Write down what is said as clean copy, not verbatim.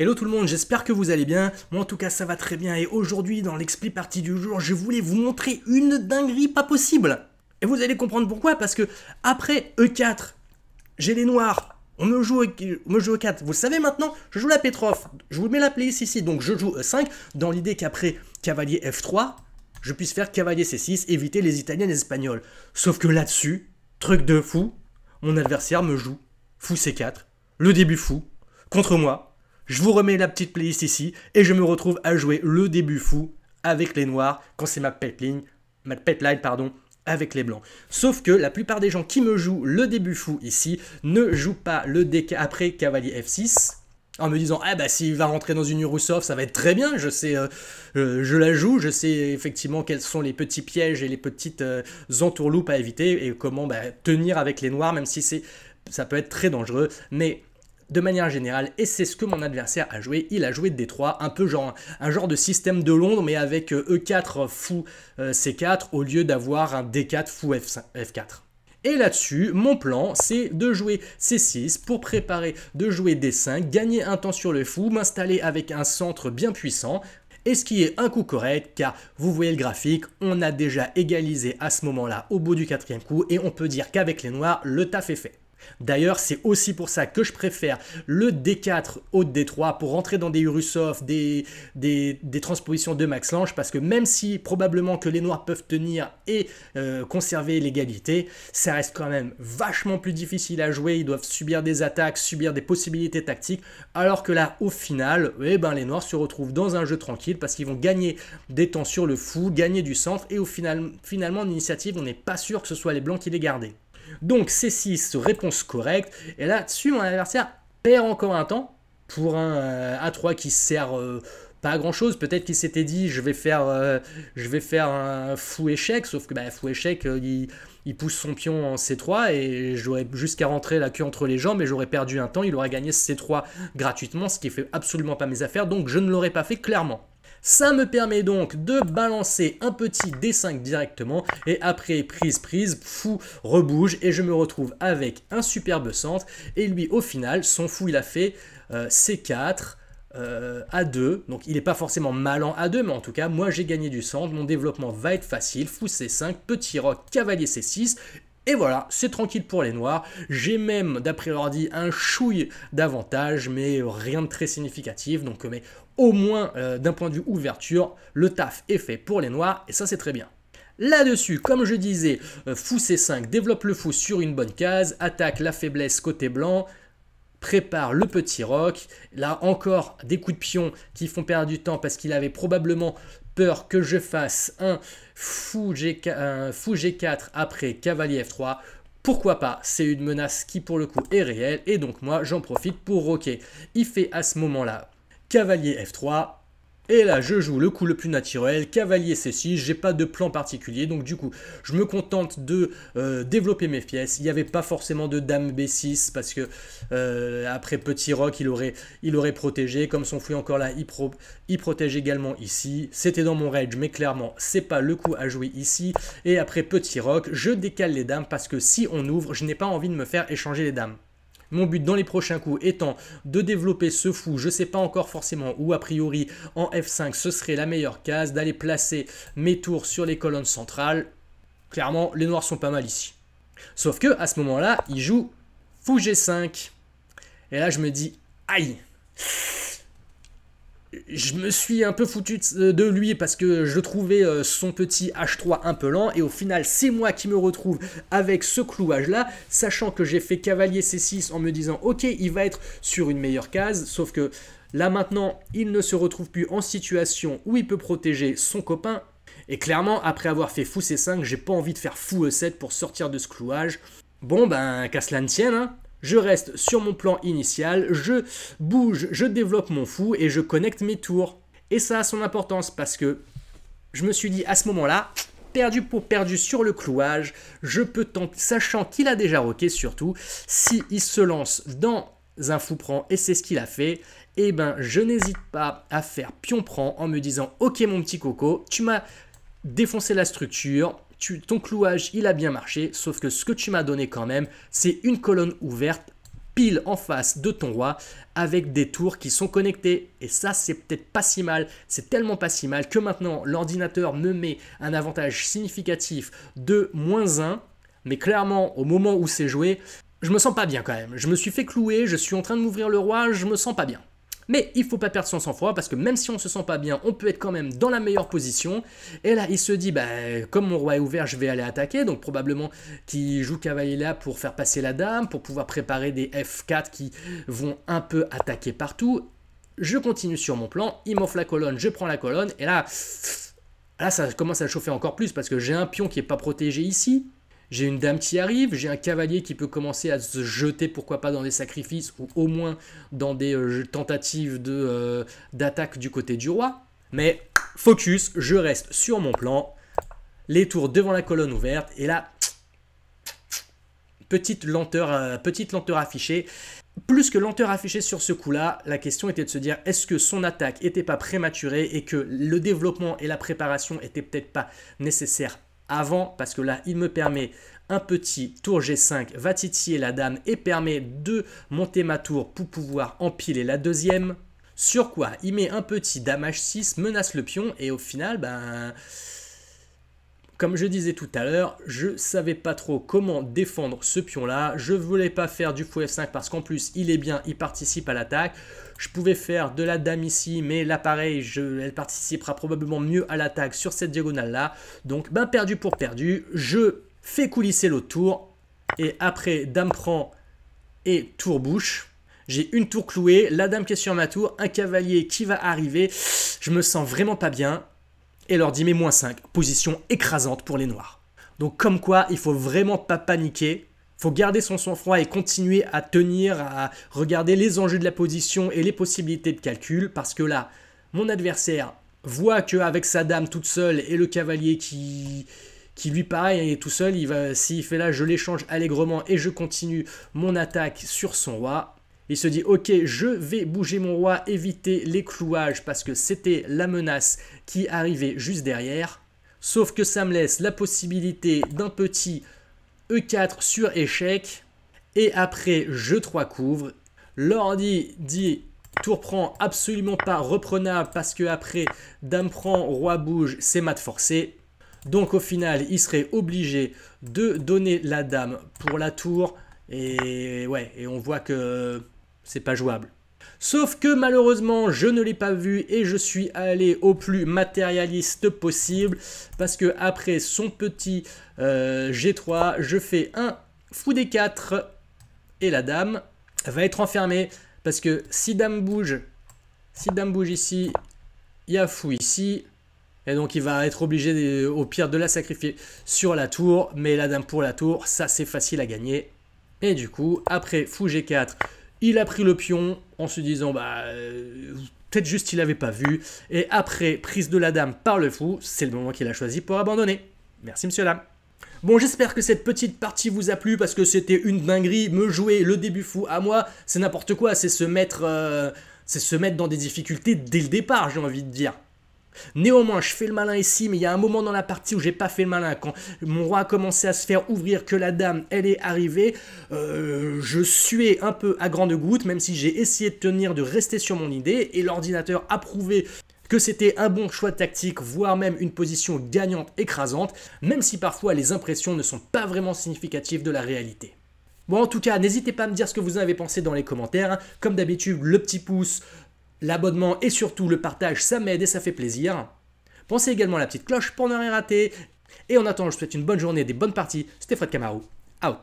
Hello tout le monde, j'espère que vous allez bien. Moi en tout cas ça va très bien et aujourd'hui dans l'expli partie du jour, je voulais vous montrer une dinguerie pas possible. Et vous allez comprendre pourquoi, parce que après E4, j'ai les noirs, on me joue E4. Vous le savez maintenant, je joue la Petrov. Je vous mets la playlist ici, donc je joue E5 dans l'idée qu'après cavalier F3, je puisse faire cavalier C6, éviter les Italiens et les Espagnols. Sauf que là-dessus, truc de fou, mon adversaire me joue fou C4, le début fou, contre moi. Je vous remets la petite playlist ici et je me retrouve à jouer le début fou avec les noirs quand c'est ma pipeline, avec les blancs. Sauf que la plupart des gens qui me jouent le début fou ici ne jouent pas le DK après cavalier F6 en me disant ah bah s'il va rentrer dans une Urusov ça va être très bien, je sais, je la joue, je sais effectivement quels sont les petits pièges et les petites entourloupes à éviter et comment tenir avec les noirs même si ça peut être très dangereux, mais de manière générale, et c'est ce que mon adversaire a joué, il a joué D3, un peu genre un genre de système de Londres, mais avec E4 fou C4 au lieu d'avoir un D4 fou F4. Et là-dessus, mon plan, c'est de jouer C6 pour préparer de jouer D5, gagner un temps sur le fou, m'installer avec un centre bien puissant, et ce qui est un coup correct, car vous voyez le graphique, on a déjà égalisé à ce moment-là au bout du quatrième coup, et on peut dire qu'avec les noirs, le taf est fait. D'ailleurs, c'est aussi pour ça que je préfère le D4 au D3 pour rentrer dans des Urusov, des transpositions de Max Lange, parce que même si probablement que les noirs peuvent tenir et conserver l'égalité, ça reste quand même vachement plus difficile à jouer. Ils doivent subir des attaques, subir des possibilités tactiques, alors que là, au final, les noirs se retrouvent dans un jeu tranquille parce qu'ils vont gagner des temps sur le fou, gagner du centre, et au final, finalement, en initiative, on n'est pas sûr que ce soit les blancs qui les gardent. Donc C6, réponse correcte. Et là-dessus, mon adversaire perd encore un temps pour un A3 qui sert pas à grand-chose. Peut-être qu'il s'était dit je vais faire un fou échec, sauf que fou échec, il pousse son pion en C3 et j'aurais jusqu'à rentrer la queue entre les jambes et j'aurais perdu un temps. Il aurait gagné C3 gratuitement, ce qui fait absolument pas mes affaires. Donc je ne l'aurais pas fait clairement. Ça me permet donc de balancer un petit D5 directement et après prise, fou rebouge et je me retrouve avec un superbe centre et lui au final, son fou il a fait C4, A2, donc il n'est pas forcément mal en A2 mais en tout cas moi j'ai gagné du centre, mon développement va être facile, fou C5, petit roc, cavalier C6. Et voilà, c'est tranquille pour les noirs. J'ai même, d'après l'ordi, un chouille d'avantage, mais rien de très significatif. Donc, mais au moins, d'un point de vue ouverture, le taf est fait pour les noirs, et ça, c'est très bien. Là-dessus, comme je disais, fou C5, développe le fou sur une bonne case, attaque la faiblesse côté blanc, prépare le petit roc. Là encore, des coups de pion qui font perdre du temps parce qu'il avait probablement peur que je fasse un fou G4 après cavalier F3. Pourquoi pas? C'est une menace qui pour le coup est réelle et donc moi j'en profite pour roquer. Il fait à ce moment-là cavalier F3. Et là, je joue le coup le plus naturel, cavalier C6, j'ai pas de plan particulier, donc du coup, je me contente de développer mes pièces. Il n'y avait pas forcément de dame B6, parce que après petit roc, il aurait protégé, comme son fouille encore là, il protège également ici. C'était dans mon rage, mais clairement, c'est pas le coup à jouer ici. Et après petit roc, je décale les dames, parce que si on ouvre, je n'ai pas envie de me faire échanger les dames. Mon but dans les prochains coups étant de développer ce fou, je ne sais pas encore forcément où, a priori en F5 ce serait la meilleure case, d'aller placer mes tours sur les colonnes centrales. Clairement, les noirs sont pas mal ici. Sauf que à ce moment-là, il joue fou G5. Et là, je me dis, aïe! Je me suis un peu foutu de lui parce que je trouvais son petit H3 un peu lent et au final c'est moi qui me retrouve avec ce clouage là, sachant que j'ai fait cavalier C6 en me disant ok il va être sur une meilleure case, sauf que là maintenant il ne se retrouve plus en situation où il peut protéger son copain et clairement après avoir fait fou C5 j'ai pas envie de faire fou E7 pour sortir de ce clouage. Bon qu'à cela ne tienne hein. Je reste sur mon plan initial, je bouge, je développe mon fou et je connecte mes tours. Et ça a son importance parce que je me suis dit à ce moment-là, perdu pour perdu sur le clouage, je peux tenter, sachant qu'il a déjà roqué surtout, s'il se lance dans un fou prend et c'est ce qu'il a fait, et je n'hésite pas à faire pion prend en me disant ok mon petit coco, tu m'as défoncé la structure, ton clouage, il a bien marché, sauf que ce que tu m'as donné quand même, c'est une colonne ouverte pile en face de ton roi avec des tours qui sont connectés. Et ça, c'est peut-être pas si mal, c'est tellement pas si mal que maintenant l'ordinateur me met un avantage significatif de -1. Mais clairement, au moment où c'est joué, je me sens pas bien quand même. Je me suis fait clouer, je suis en train de m'ouvrir le roi, je me sens pas bien. Mais il faut pas perdre son sang-froid parce que même si on se sent pas bien, on peut être quand même dans la meilleure position. Et là, il se dit, bah, comme mon roi est ouvert, je vais aller attaquer. Donc probablement qu'il joue cavalier là pour faire passer la dame, pour pouvoir préparer des F4 qui vont un peu attaquer partout. Je continue sur mon plan, il m'offre la colonne, je prends la colonne. Et là, ça commence à chauffer encore plus parce que j'ai un pion qui n'est pas protégé ici. J'ai une dame qui arrive, j'ai un cavalier qui peut commencer à se jeter, pourquoi pas, dans des sacrifices ou au moins dans des tentatives d'attaque du côté du roi. Mais focus, je reste sur mon plan, les tours devant la colonne ouverte et là, petite lenteur affichée. Plus que lenteur affichée sur ce coup-là, la question était de se dire est-ce que son attaque n'était pas prématurée et que le développement et la préparation n'étaient peut-être pas nécessaires avant, parce que là, il me permet un petit tour G5, va titiller la dame et permet de monter ma tour pour pouvoir empiler la deuxième. Sur quoi, il met un petit dame H6, menace le pion et au final, ben, comme je disais tout à l'heure, je savais pas trop comment défendre ce pion-là. Je voulais pas faire du fou F5 parce qu'en plus, il est bien, il participe à l'attaque. Je pouvais faire de la dame ici, mais là pareil, elle participera probablement mieux à l'attaque sur cette diagonale-là. Donc, ben perdu pour perdu. Je fais coulisser l'autre tour. Et après, dame prend et tour bouche. J'ai une tour clouée, la dame qui est sur ma tour, un cavalier qui va arriver. Je me sens vraiment pas bien. Et leur dit mais -5, position écrasante pour les noirs. Donc comme quoi, il faut vraiment pas paniquer. Il faut garder son sang-froid et continuer à tenir, à regarder les enjeux de la position et les possibilités de calcul. Parce que là, mon adversaire voit qu'avec sa dame toute seule et le cavalier qui lui pareil est tout seul, s'il fait là, je l'échange allègrement et je continue mon attaque sur son roi. Il se dit, ok, je vais bouger mon roi, éviter les clouages parce que c'était la menace qui arrivait juste derrière. Sauf que ça me laisse la possibilité d'un petit E4 sur échec. Et après, je 3 couvre. L'ordi dit, tour prend absolument pas reprenable parce que après, dame prend, roi bouge, c'est mat forcé. Donc au final, il serait obligé de donner la dame pour la tour. Et ouais, et on voit que c'est pas jouable. Sauf que malheureusement, je ne l'ai pas vu et je suis allé au plus matérialiste possible parce que après son petit G3, je fais un fou D4 et la dame va être enfermée parce que si dame bouge ici, il y a fou ici. Et donc il va être obligé au pire de la sacrifier sur la tour. Mais la dame pour la tour, ça c'est facile à gagner. Et du coup, après fou G4, il a pris le pion en se disant bah peut-être juste il n'avait pas vu. Et après prise de la dame par le fou, c'est le moment qu'il a choisi pour abandonner. Merci monsieur dame. Bon, j'espère que cette petite partie vous a plu parce que c'était une dinguerie. Me jouer le début fou à moi, c'est n'importe quoi. C'est se mettre dans des difficultés dès le départ, j'ai envie de dire. Néanmoins, je fais le malin ici, mais il y a un moment dans la partie où j'ai pas fait le malin. Quand mon roi a commencé à se faire ouvrir, que la dame, elle est arrivée, je suais un peu à grande goutte, même si j'ai essayé de tenir, de rester sur mon idée, et l'ordinateur a prouvé que c'était un bon choix tactique, voire même une position gagnante écrasante, même si parfois les impressions ne sont pas vraiment significatives de la réalité. Bon, en tout cas, n'hésitez pas à me dire ce que vous en avez pensé dans les commentaires. Hein. Comme d'habitude, le petit pouce, l'abonnement et surtout le partage, ça m'aide et ça fait plaisir. Pensez également à la petite cloche pour ne rien rater. Et en attendant, je vous souhaite une bonne journée, des bonnes parties. C'était Fred Camaro. Out.